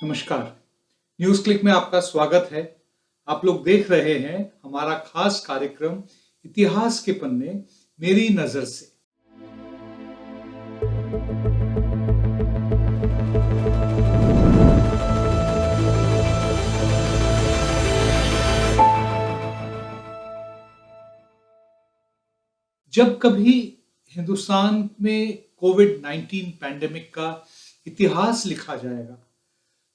नमस्कार। News click में आपका स्वागत है। आप लोग देख रहे हैं हमारा खास कार्यक्रम इतिहास के पन्ने मेरी नजर से। जब कभी हिंदुस्तान में कोविड-19 पैंडेमिक का इतिहास लिखा जाएगा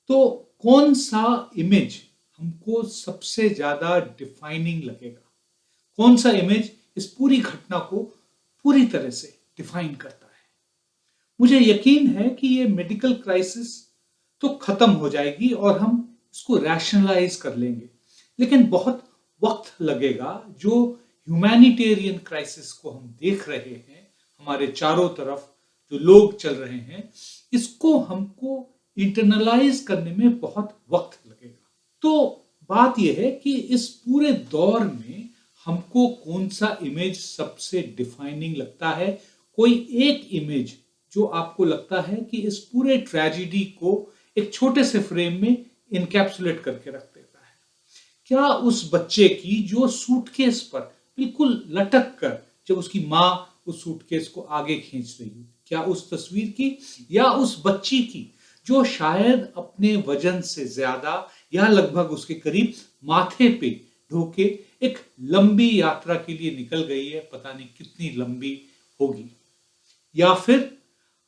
तो कौन सा इमेज हमको सबसे ज्यादा डिफाइनिंग लगेगा? कौन सा इमेज इस पूरी घटना को पूरी तरह से डिफाइन करता है? मुझे यकीन है कि ये मेडिकल क्राइसिस तो खत्म हो जाएगी और हम इसको रैशनलाइज कर लेंगे, लेकिन बहुत वक्त लगेगा। जो ह्यूमैनिटेरियन क्राइसिस को हम देख रहे हैं, हमारे चारों तरफ जो लोग चल रहे हैं, इसको हमको इंटरनलाइज करने में बहुत वक्त लगेगा। तो बात यह है कि इस पूरे दौर में हमको कौन सा इमेज सबसे डिफाइनिंग लगता है? कोई एक इमेज जो आपको लगता है कि इस पूरे ट्रेजेडी को एक छोटे से फ्रेम में इनकैप्सुलेट करके रख देता है? क्या उस बच्चे की जो सूटकेस पर बिल्कुल लटक कर जब उसकी माँ उस सूटकेस को आगे खींच रही है, क्या उस तस्वीर की, या उस बच्ची की जो शायद अपने वजन से ज्यादा या लगभग उसके करीब माथे पे ढोके एक लंबी यात्रा के लिए निकल गई है, पता नहीं कितनी लंबी होगी? या फिर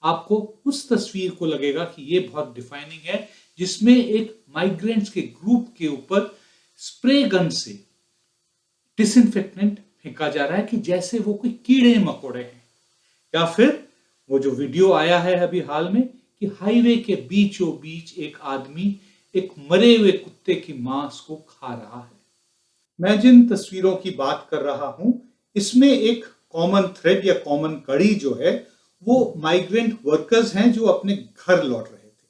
आपको उस तस्वीर को लगेगा कि ये बहुत डिफाइनिंग है, जिसमें एक माइग्रेंट्स के ग्रुप के ऊपर स्प्रे गन से डिसइंफेक्टेंट फेंका जा रहा है कि जैसे वो कोई कीड़े मकोड़े हैं? या फिर वो जो वीडियो आया है अभी हाल में कि हाईवे के बीचों बीच एक आदमी एक मरे हुए कुत्ते की मांस को खा रहा है। मैं जिन तस्वीरों की बात कर रहा हूं, इसमें एक कॉमन थ्रेड या कॉमन कड़ी जो है वो माइग्रेंट वर्कर्स हैं जो अपने घर लौट रहे थे।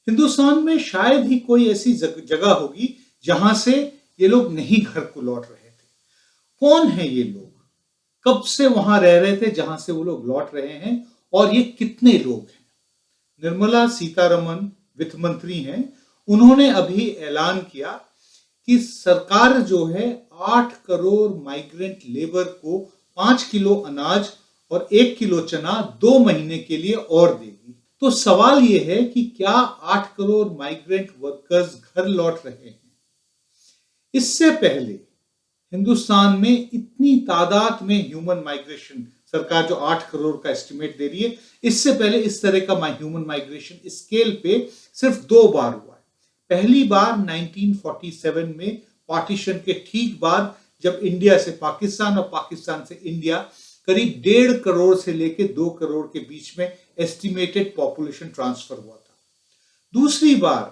हिंदुस्तान में शायद ही कोई ऐसी जगह होगी जहां से ये लोग नहीं घर को लौट रहे थे। कौन है ये लोग? कब से वहां रह रहे थे जहां से वो लोग लौट रहे हैं? और ये कितने लोग हैं? निर्मला सीतारमन वित्त मंत्री हैं। उन्होंने अभी ऐलान किया कि सरकार जो है 8 करोड़ माइग्रेंट लेबर को 5 किलो अनाज और 1 किलो चना 2 महीने के लिए और देगी। तो सवाल यह है कि क्या 8 करोड़ माइग्रेंट वर्कर्स घर लौट रहे हैं? इससे पहले हिंदुस्तान में इतनी तादाद में ह्यूमन माइग्रेशन, सरकार जो 8 करोड़ का एस्टिमेट दे रही है, इससे पहले इस तरह का ह्यूमन माइग्रेशन स्केल पे सिर्फ 2 बार हुआ है। पहली बार 1947 में पार्टीशन के ठीक बाद, जब इंडिया से पाकिस्तान और पाकिस्तान से इंडिया करीब 1.5 करोड़ से लेकर 2 करोड़ के बीच में एस्टिमेटेड पॉपुलेशन ट्रांसफर हुआ था। दूसरी बार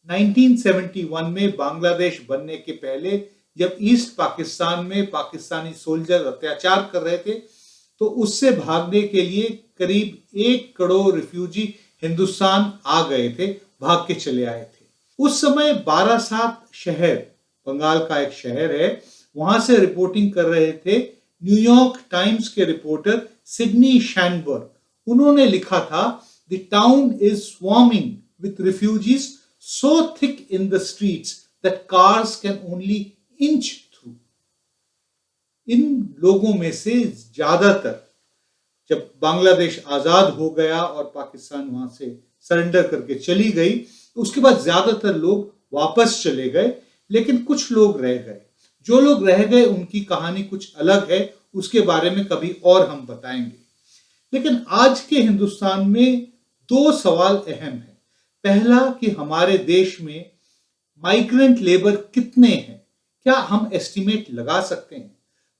1971 में बांग्लादेश बनने के पहले, जब ईस्ट पाकिस्तान में पाकिस्तानी सोल्जर अत्याचार कर रहे थे, तो उससे भागने के लिए करीब 1 करोड़ रिफ्यूजी हिंदुस्तान आ गए थे, भाग के चले आए थे। उस समय बारासात शहर, बंगाल का एक शहर है, वहां से रिपोर्टिंग कर रहे थे न्यूयॉर्क टाइम्स के रिपोर्टर सिडनी शैनबर्ग। उन्होंने लिखा था, the town is swarming with refugees so thick in the streets that cars can only inch through. इन लोगों में से ज्यादातर, जब बांग्लादेश आजाद हो गया और पाकिस्तान वहां से सरेंडर करके चली गई, उसके बाद ज्यादातर लोग वापस चले गए, लेकिन कुछ लोग रह गए। जो लोग रह गए उनकी कहानी कुछ अलग है, उसके बारे में कभी और हम बताएंगे। लेकिन आज के हिंदुस्तान में 2 सवाल अहम है। पहला कि हमारे देश में माइग्रेंट लेबर कितने हैं, क्या हम एस्टिमेट लगा सकते हैं?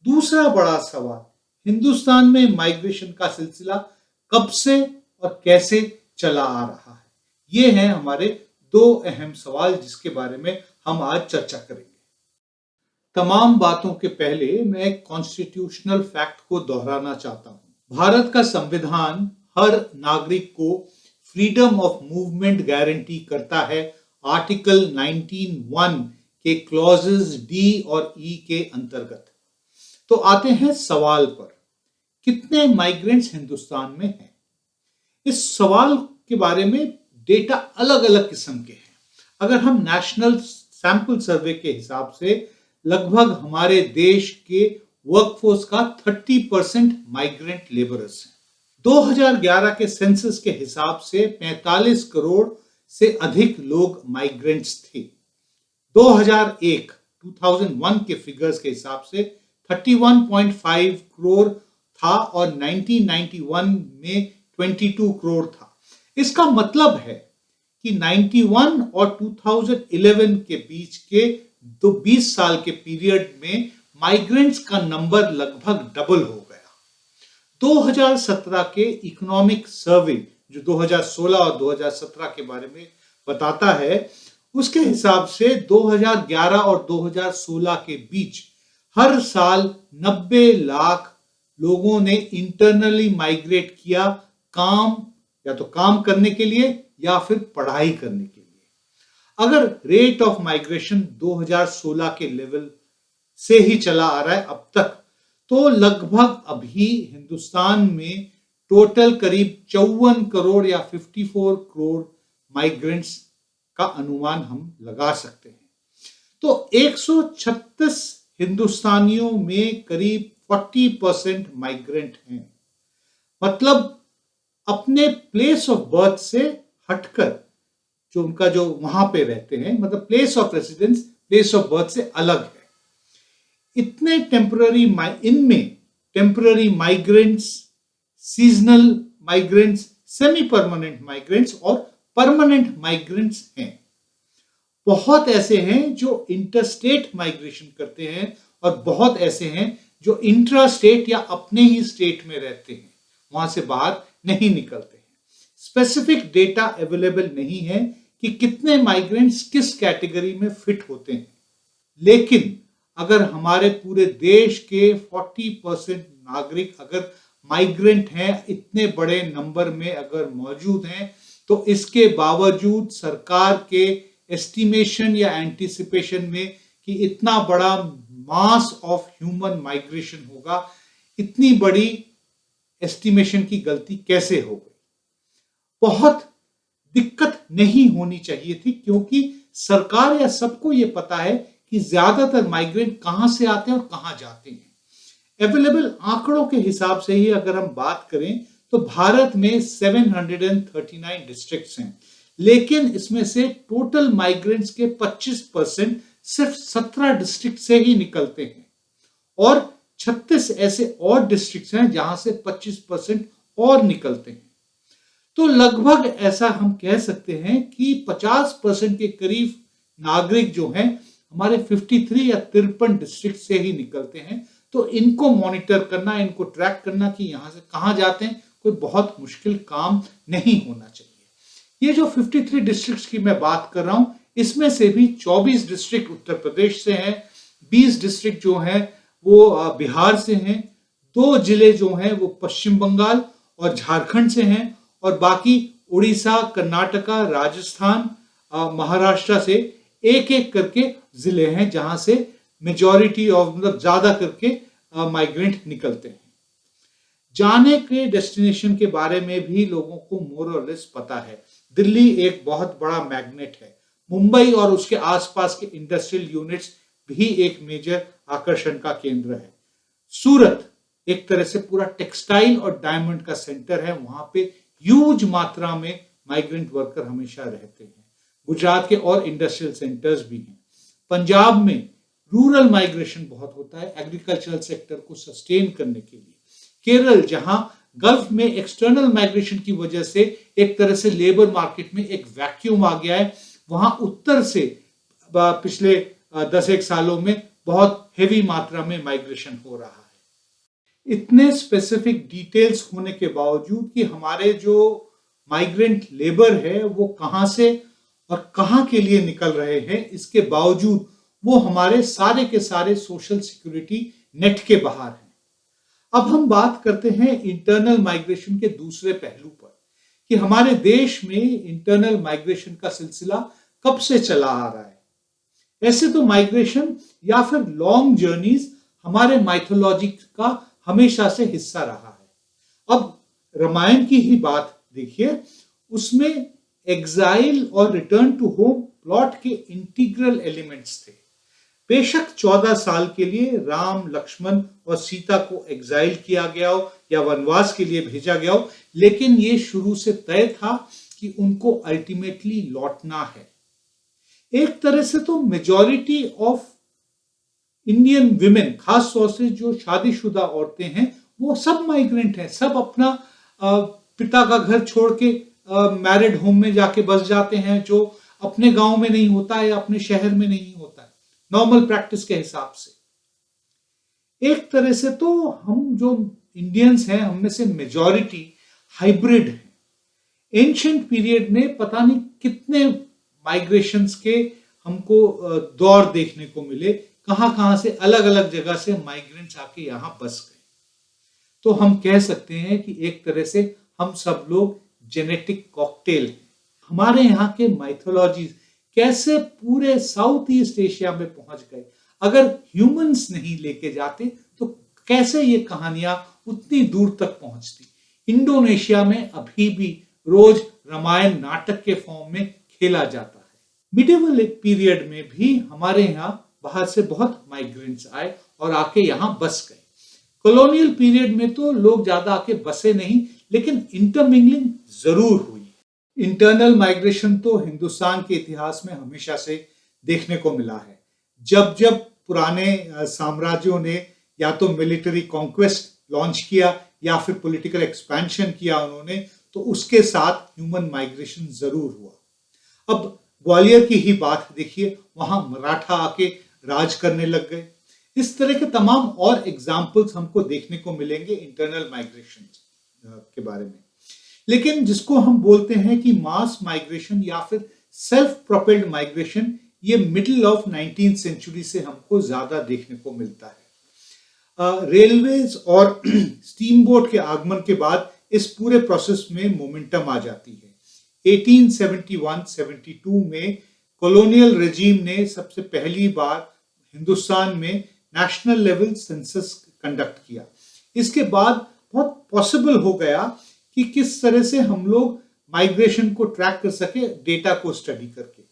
दूसरा बड़ा सवाल, हिंदुस्तान में माइग्रेशन का सिलसिला कब से और कैसे चला आ रहा है? ये हैं हमारे 2 अहम सवाल जिसके बारे में हम आज चर्चा करेंगे। तमाम बातों के पहले मैं एक कॉन्स्टिट्यूशनल फैक्ट को दोहराना चाहता हूं। भारत का संविधान हर नागरिक को फ्रीडम ऑफ मूवमेंट गारंटी करता है, आर्टिकल 19(1) के क्लॉजेस डी और ई के अंतर्गत। तो आते हैं सवाल पर, कितने माइग्रेंट्स हिंदुस्तान में हैं? इस सवाल के बारे में डेटा अलग अलग किस्म के हैं। अगर हम नेशनल सैंपल सर्वे के हिसाब से लगभग हमारे देश के वर्कफोर्स का 30% माइग्रेंट लेबरर्स हैं। 2011 के सेंसस के हिसाब से 45 करोड़ से अधिक लोग माइग्रेंट्स थे। 2001 के फिगर्स के हिसाब से 31.5 करोड़ था और 1991 में 22 करोड़ था। इसका मतलब है कि 91 और 2011 के बीच के 20 साल के पीरियड में माइग्रेंट्स का नंबर लगभग डबल हो गया। 2017 के इकोनॉमिक सर्वे जो 2016 और 2017 के बारे में बताता है, उसके हिसाब से 2011 और 2016 के बीच हर साल 90 लाख लोगों ने इंटरनली माइग्रेट किया, या तो काम करने के लिए या फिर पढ़ाई करने के लिए। अगर रेट ऑफ माइग्रेशन 2016 के लेवल से ही चला आ रहा है अब तक, तो लगभग अभी हिंदुस्तान में टोटल करीब 54 करोड़ या 54 करोड़ माइग्रेंट्स का अनुमान हम लगा सकते हैं। तो 136 हिंदुस्तानियों में करीब 40% माइग्रेंट हैं। मतलब अपने प्लेस ऑफ बर्थ से हटकर जो उनका जो वहां पे रहते हैं, मतलब place of residence place of birth से अलग है। इतने इनमें temporary migrants, seasonal migrants, semi permanent migrants और परमानेंट माइग्रेंट्स हैं। बहुत ऐसे हैं जो इंटरस्टेट माइग्रेशन करते हैं और बहुत ऐसे हैं जो इंट्रा स्टेट या अपने ही स्टेट में रहते हैं, वहां से बाहर नहीं निकलते हैं। स्पेसिफिक डेटा अवेलेबल नहीं है कि कितने माइग्रेंट्स किस कैटेगरी में फिट होते हैं, लेकिन अगर हमारे पूरे देश के 40% नागरिक अगर माइग्रेंट हैं, इतने बड़े नंबर में अगर मौजूद हैं, तो इसके बावजूद सरकार के एस्टिमेशन या एंटिसिपेशन में कि इतना बड़ा मास ऑफ ह्यूमन माइग्रेशन होगा, इतनी बड़ी एस्टिमेशन की गलती कैसे हो गई। बहुत दिक्कत नहीं होनी चाहिए थी, क्योंकि सरकार या सबको यह पता है कि ज्यादातर माइग्रेंट कहां से आते हैं और कहां जाते हैं। अवेलेबल आंकड़ों के हिसाब से ही अगर हम बात करें तो भारत में 739 डिस्ट्रिक्ट्स हैं, लेकिन इसमें से टोटल माइग्रेंट्स के 25% सिर्फ 17 डिस्ट्रिक्ट से ही निकलते हैं और 36 ऐसे और डिस्ट्रिक्ट्स हैं जहां से 25% और निकलते हैं। तो लगभग ऐसा हम कह सकते हैं कि 50% के करीब नागरिक जो हैं हमारे 53 या 53 डिस्ट्रिक्ट से ही निकलते हैं। तो इनको मॉनिटर करना, इनको ट्रैक करना कि यहां से कहां जाते हैं, कोई बहुत मुश्किल काम नहीं होना चाहिए। ये जो 53 डिस्ट्रिक्ट्स की मैं बात कर रहा हूं, इसमें से भी 24 डिस्ट्रिक्ट उत्तर प्रदेश से हैं, 20 डिस्ट्रिक्ट जो हैं वो बिहार से हैं, 2 जिले जो हैं वो पश्चिम बंगाल और झारखंड से हैं और बाकी उड़ीसा, कर्नाटका, राजस्थान, महाराष्ट्र से एक एक करके जिले हैं जहां से मेजॉरिटी ऑफ मतलब ज्यादा करके माइग्रेंट निकलते हैं। जाने के डेस्टिनेशन के बारे में भी लोगों को मोर और लेस पता है। दिल्ली एक बहुत बड़ा मैग्नेट है, मुंबई और उसके आसपास के इंडस्ट्रियल यूनिट्स भी एक मेजर आकर्षण का केंद्र है। सूरत एक तरह से पूरा टेक्सटाइल और डायमंड का सेंटर है, वहां पे ह्यूज मात्रा में माइग्रेंट वर्कर हमेशा रहते हैं। गुजरात के और इंडस्ट्रियल सेंटर्स भी हैं। पंजाब में रूरल माइग्रेशन बहुत होता है एग्रीकल्चरल सेक्टर को सस्टेन करने के लिए। केरल, जहां गल्फ में एक्सटर्नल माइग्रेशन की वजह से एक तरह से लेबर मार्केट में एक वैक्यूम आ गया है, वहां उत्तर से पिछले 10 सालों में बहुत हेवी मात्रा में माइग्रेशन हो रहा है। इतने स्पेसिफिक डिटेल्स होने के बावजूद कि हमारे जो माइग्रेंट लेबर है वो कहां से और कहां के लिए निकल रहे हैं, इसके बावजूद वो हमारे सारे के सारे सोशल सिक्योरिटी नेट के बाहर हैं। अब हम बात करते हैं इंटरनल माइग्रेशन के दूसरे पहलू पर कि हमारे देश में इंटरनल माइग्रेशन का सिलसिला कब से चला आ रहा है। ऐसे तो माइग्रेशन या फिर लॉन्ग जर्नीज हमारे माइथोलॉजी का हमेशा से हिस्सा रहा है। अब रामायण की ही बात देखिए, उसमें एग्जाइल और रिटर्न टू होम प्लॉट के इंटीग्रल एलिमेंट्स थे। बेशक 14 साल के लिए राम, लक्ष्मण और सीता को एग्जाइल किया गया हो या वनवास के लिए भेजा गया हो, लेकिन ये शुरू से तय था कि उनको अल्टीमेटली लौटना है। एक तरह से तो मेजॉरिटी ऑफ इंडियन विमेन, खास तौर से जो शादीशुदा औरतें हैं, वो सब माइग्रेंट हैं, सब अपना पिता का घर छोड़ के मैरिड होम में जाके बस जाते हैं, जो अपने गांव में नहीं होता है या अपने शहर में नहीं होता है, नॉर्मल प्रैक्टिस के हिसाब से। एक तरह से तो हम जो इंडियंस हैं, हम में से मेजॉरिटी हाइब्रिड है। एंशिएंट पीरियड में पता नहीं कितने माइग्रेशंस के हमको दौर देखने को मिले, कहां से अलग अलग जगह से माइग्रेंट्स आके यहां बस गए। तो हम कह सकते हैं कि एक तरह से हम सब लोग जेनेटिक कॉकटेल हैं। हमारे यहाँ के माइथोलॉजीज कैसे पूरे साउथ ईस्ट एशिया में पहुंच गए, अगर ह्यूमंस नहीं लेके जाते तो कैसे ये कहानियां उतनी दूर तक पहुंचती। इंडोनेशिया में अभी भी रोज रामायण नाटक के फॉर्म में खेला जाता है। मिडिवल पीरियड में भी हमारे यहाँ बाहर से बहुत माइग्रेंट्स आए और आके यहाँ बस गए। कॉलोनियल पीरियड में तो लोग ज्यादा आके बसे नहीं, लेकिन इंटरमिंगलिंग जरूर हुई। इंटरनल माइग्रेशन तो हिंदुस्तान के इतिहास में हमेशा से देखने को मिला है। जब जब पुराने साम्राज्यों ने या तो मिलिट्री कॉन्क्वेस्ट लॉन्च किया या फिर पॉलिटिकल एक्सपेंशन किया उन्होंने, तो उसके साथ ह्यूमन माइग्रेशन जरूर हुआ। अब ग्वालियर की ही बात देखिए, वहां मराठा आके राज करने लग गए। इस तरह के तमाम और एग्जाम्पल्स हमको देखने को मिलेंगे इंटरनल माइग्रेशन के बारे में। लेकिन जिसको हम बोलते हैं कि मास माइग्रेशन या फिर सेल्फ प्रोपेल्ड माइग्रेशन, ये मिडिल ऑफ 19th सेंचुरी से हमको ज्यादा देखने को मिलता है। रेलवेज और स्टीम बोट के आगमन के बाद इस पूरे प्रोसेस में मोमेंटम आ जाती है। 1871-72 में कॉलोनियल रेजीम ने सबसे पहली बार हिंदुस्तान में नेशनल लेवल सेंसस कंडक्ट किया। इसके बाद बहुत पॉसिबल हो गया कि किस तरह से हम लोग माइग्रेशन को ट्रैक कर सके डेटा को स्टडी करके।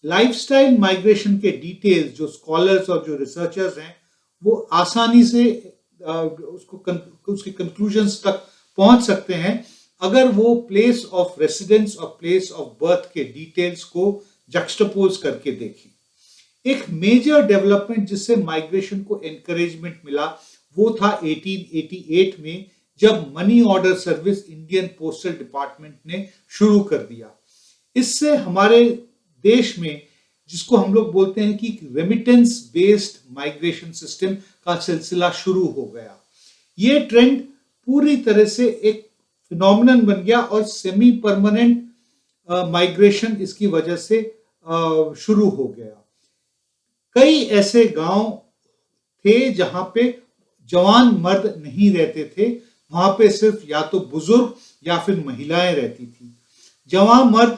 लाइफस्टाइल माइग्रेशन के डिटेल्स जो स्कॉलर्स और जो रिसर्चर्स हैं वो आसानी से उसके कंक्लूजन्स तक पहुंच सकते हैं अगर वो प्लेस ऑफ रेसिडेंस और प्लेस ऑफ बर्थ के डिटेल्स को जक्सटापोज करके देखें। एक मेजर डेवलपमेंट जिससे माइग्रेशन को एनकरेजमेंट मिला वो था 1888 में, जब money order service Indian postal department ने शुरू कर दिया। इससे हमारे देश में, जिसको हम लोग बोलते हैं कि रेमिटेंस बेस्ड माइग्रेशन सिस्टम का सिलसिला शुरू हो गया। ये ट्रेंड पूरी तरह से एक फिनोमिनन बन गया और सेमी परमानेंट माइग्रेशन इसकी वजह से शुरू हो गया। कई ऐसे गांव थे जहां पे जवान मर्द नहीं रहते थे, वहां पे सिर्फ या तो बुजुर्ग या फिर महिलाएं रहती थी। जवान मर्द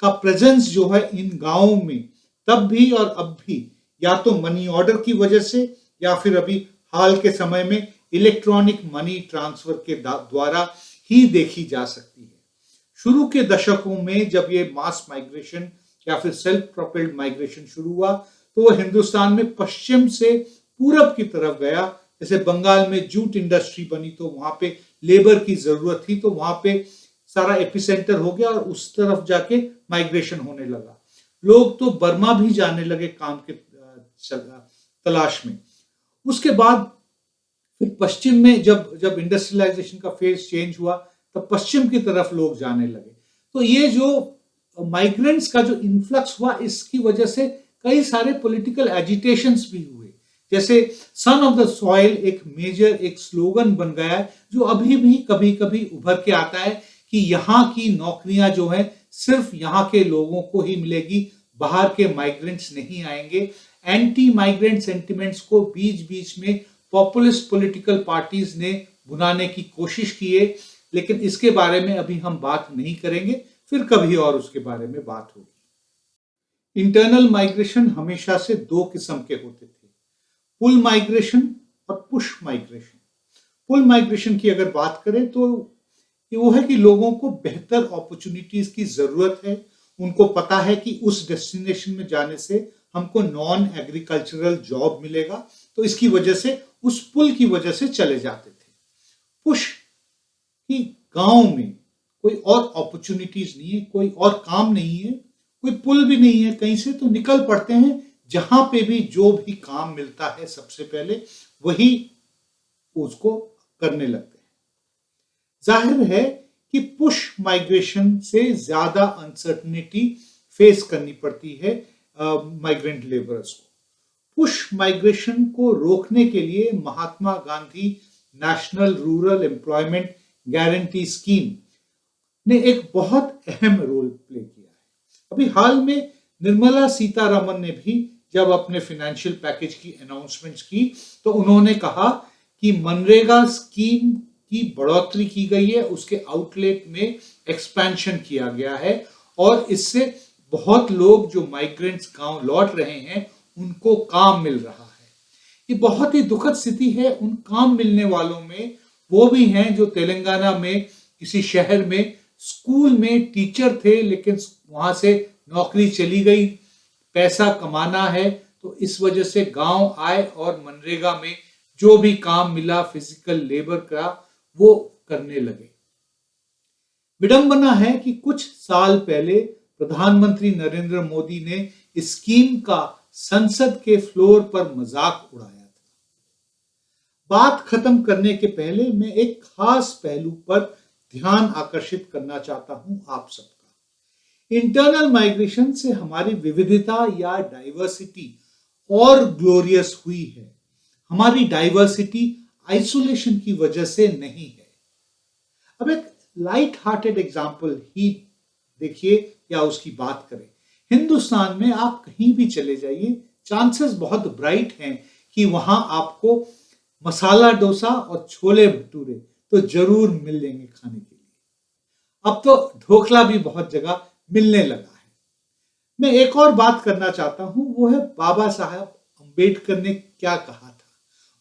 का प्रेजेंस जो है इन गांवों में तब भी और अब भी या तो मनी ऑर्डर की वजह से या फिर अभी हाल के समय में इलेक्ट्रॉनिक मनी ट्रांसफर के द्वारा ही देखी जा सकती है। शुरू के दशकों में जब ये मास माइग्रेशन या फिर सेल्फ प्रोपेल्ड माइग्रेशन शुरू हुआ तो वो हिंदुस्तान में पश्चिम से पूरब की तरफ गया। जैसे बंगाल में जूट इंडस्ट्री बनी तो वहां पे लेबर की जरूरत थी, तो वहां पे सारा एपिसेंटर हो गया और उस तरफ जाके माइग्रेशन होने लगा। लोग तो बर्मा भी जाने लगे काम के तलाश में। उसके बाद फिर पश्चिम में जब इंडस्ट्रियलाइजेशन का फेज चेंज हुआ तब पश्चिम की तरफ लोग जाने लगे। तो ये जो माइग्रेंट्स का जो इन्फ्लक्स हुआ, इसकी वजह से कई सारे पॉलिटिकल एजिटेशंस भी हुए। जैसे सन ऑफ द सॉइल एक मेजर एक स्लोगन बन गया है जो अभी भी कभी कभी उभर के आता है कि यहाँ की नौकरियां जो है सिर्फ यहाँ के लोगों को ही मिलेगी, बाहर के माइग्रेंट्स नहीं आएंगे। एंटी माइग्रेंट सेंटिमेंट्स को बीच बीच में पॉपुलिस्ट पॉलिटिकल पार्टीज ने भुनाने की कोशिश की है, लेकिन इसके बारे में अभी हम बात नहीं करेंगे, फिर कभी और उसके बारे में बात होगी। इंटरनल माइग्रेशन हमेशा से दो किस्म के होते थे, पुल माइग्रेशन और पुश माइग्रेशन। पुल माइग्रेशन की अगर बात करें तो ये वो है कि लोगों को बेहतर अपॉर्चुनिटीज की जरूरत है, उनको पता है कि उस डेस्टिनेशन में जाने से हमको नॉन एग्रीकल्चरल जॉब मिलेगा, तो इसकी वजह से उस पुल की वजह से चले जाते थे। पुश कि गांव में कोई और अपॉर्चुनिटीज नहीं है, कोई और काम नहीं है, कोई पुल भी नहीं है कहीं से, तो निकल पड़ते हैं जहां पे भी जो भी काम मिलता है सबसे पहले वही उसको करने लगते हैं। जाहिर है कि पुश माइग्रेशन से ज्यादा अनसर्टनिटी फेस करनी पड़ती है माइग्रेंट लेबरर्स को। पुश माइग्रेशन को रोकने के लिए Mahatma Gandhi national rural employment guarantee scheme ने एक बहुत अहम रोल प्ले किया है। अभी हाल में निर्मला सीतारमन ने भी जब अपने फाइनेंशियल पैकेज की अनाउंसमेंट्स की तो उन्होंने कहा कि मनरेगा स्कीम की बढ़ोतरी की गई है, उसके आउटलेट में एक्सपेंशन किया गया है और इससे बहुत लोग जो माइग्रेंट्स गांव लौट रहे हैं उनको काम मिल रहा है। ये बहुत ही दुखद स्थिति है उन काम मिलने वालों में। वो भी हैं जो तेलंगाना में किसी शहर में स्कूल में टीचर थे, लेकिन वहां से नौकरी चली गई, पैसा कमाना है, तो इस वजह से गांव आए और मनरेगा में जो भी काम मिला फिजिकल लेबर का वो करने लगे। विडंबना है कि कुछ साल पहले प्रधानमंत्री नरेंद्र मोदी ने इस स्कीम का संसद के फ्लोर पर मजाक उड़ाया था। बात खत्म करने के पहले मैं एक खास पहलू पर ध्यान आकर्षित करना चाहता हूं आप सबका। इंटरनल माइग्रेशन से हमारी विविधता या डाइवर्सिटी और ग्लोरियस हुई है। हमारी डाइवर्सिटी आइसोलेशन की वजह से नहीं है। अब एक लाइट हार्टेड एग्जाम्पल ही देखिए या उसकी बात करें। हिंदुस्तान में आप कहीं भी चले जाइए, चांसेस बहुत ब्राइट हैं कि वहां आपको मसाला डोसा और छोले भटूरे तो जरूर मिल जाएंगे खाने के लिए। अब तो ढोकला भी बहुत जगह मिलने लगा है। मैं एक और बात करना चाहता हूं, वो है बाबा साहब अंबेडकर ने क्या कहा था।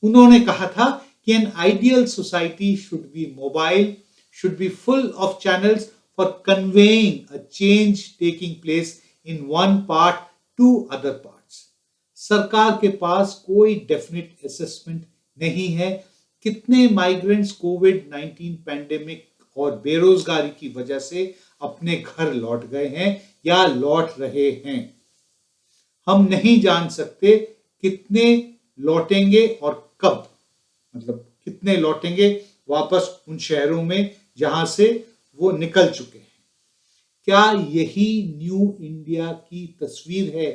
उन्होंने कहा था कि an ideal society should be mobile, should be full of channels for conveying a change taking place in one part to other parts. सरकार के पास कोई डेफिनेट असेसमेंट नहीं है कितने माइग्रेंट्स कोविड-19 पैंडेमिक और बेरोजगारी की वजह से अपने घर लौट गए हैं या लौट रहे हैं। हम नहीं जान सकते कितने लौटेंगे और कब, मतलब कितने लौटेंगे वापस उन शहरों में जहां से वो निकल चुके हैं। क्या यही न्यू इंडिया की तस्वीर है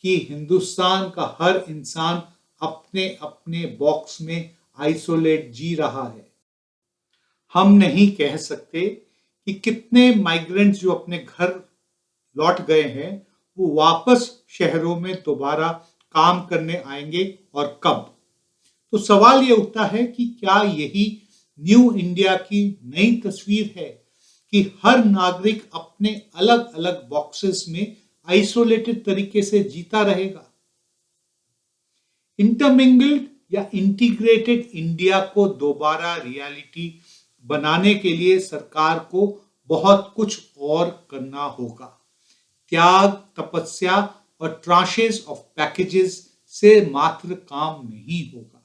कि हिंदुस्तान का हर इंसान अपने अपने बॉक्स में आइसोलेट जी रहा है? हम नहीं कह सकते कि कितने माइग्रेंट्स जो अपने घर लौट गए हैं वो वापस शहरों में दोबारा काम करने आएंगे और कब। तो सवाल ये उठता है कि क्या यही न्यू इंडिया की नई तस्वीर है कि हर नागरिक अपने अलग अलग बॉक्सेस में आइसोलेटेड तरीके से जीता रहेगा? इंटरमिंगल्ड या इंटीग्रेटेड इंडिया को दोबारा रियलिटी बनाने के लिए सरकार को बहुत कुछ और करना होगा। त्याग, तपस्या और ट्रांशेस ऑफ पैकेजेस से मात्र काम नहीं होगा।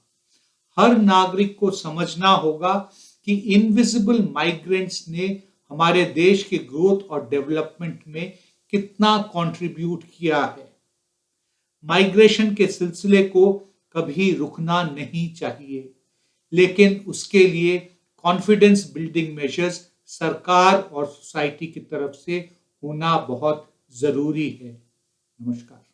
हर नागरिक को समझना होगा कि इनविजिबल माइग्रेंट्स ने हमारे देश के ग्रोथ और डेवलपमेंट में कितना कंट्रीब्यूट किया है। माइग्रेशन के सिलसिले को कभी रुकना नहीं चाहिए, लेकिन उसके लिए कॉन्फिडेंस बिल्डिंग मेजर्स सरकार और सोसाइटी की तरफ से होना बहुत जरूरी है। नमस्कार।